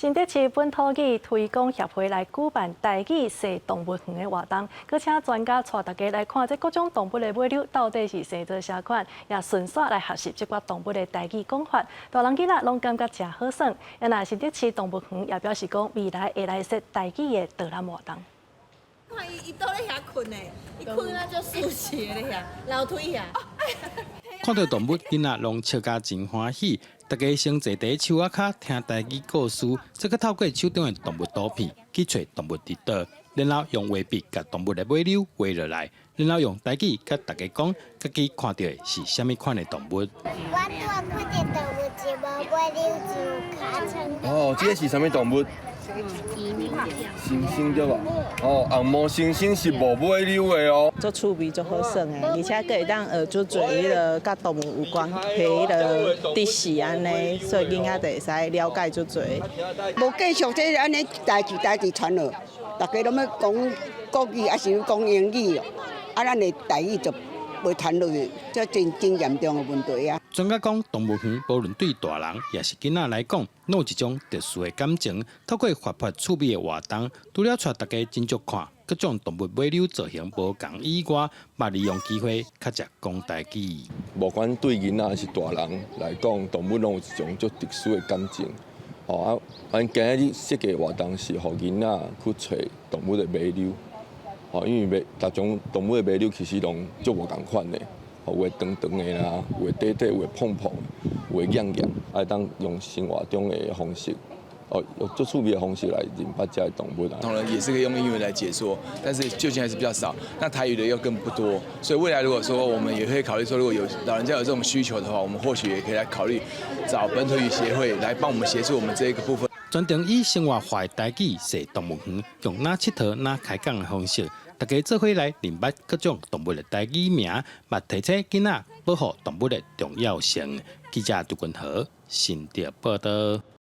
新竹市本土语推广协会来举办台语说动物园的活动，佮请专家带大家来看这各种动物的尾鸟到底是生做啥款，也顺续来学习这寡动物的台语讲法。大人囡仔拢感觉真好耍。也那新竹市动物园也表示讲，未来会来设台语的导览活动。看伊倒咧遐困呢，伊困啊就竖起咧遐，楼梯遐。看到动物，囡仔拢笑甲真欢喜。大家先坐伫树仔骹听台语故事，再去透过手中的动物图片去找动物伫倒，然后用画笔甲动物的尾鸟画落来，然后用台语甲大家讲，家己看到的是虾米款的动物。我看到动物是无尾鸟，就尻川。哦，这个是啥物动物？猩猩对吧？哦，红毛猩猩是无尾鸟的哦。做趣味做好耍的，而且可以当就做迄个甲动物有关，迄个知识安尼，所以囡仔就会使了解足多。无继续这安尼代志传落，大家拢要讲国语，还是讲英语哦，啊，咱的台语就袂传落去，这真严重的问题啊。专家讲，动物园无论对大人也是囡仔来讲，拢有一种特殊的感情。透过活泼趣味的活动，除了带大家真足看各种动物尾鸟造型无同以外，嘛利用机会较食讲台语。无管对囡仔还是大人来讲，动物拢有一种足特殊的感情。哦，咱今日设计活动是，互囡仔去找动物的尾鸟。哦，因为各种动物的尾鸟其实拢足无共款的。有的长长的啦，有的短短，有的胖胖，有的硬硬，爱当用生活中的方式，用最趣味的方式来认捌这些动物啊。当然也是可以用英文来解说，但是就近还是比较少。那台语的又更不多，所以未来如果说我们也可以考虑说，如果有老人家有这种需求的话，我们或许也可以来考虑找本土语协会来帮我们协助我们这一个部分。专程以生活化的台语说动物园，用哪佚佗哪开讲的方式。大家做伙来认捌各种动物的台语名，嘛提醒囡仔保护动物的重要性。记者杜君和新竹报道。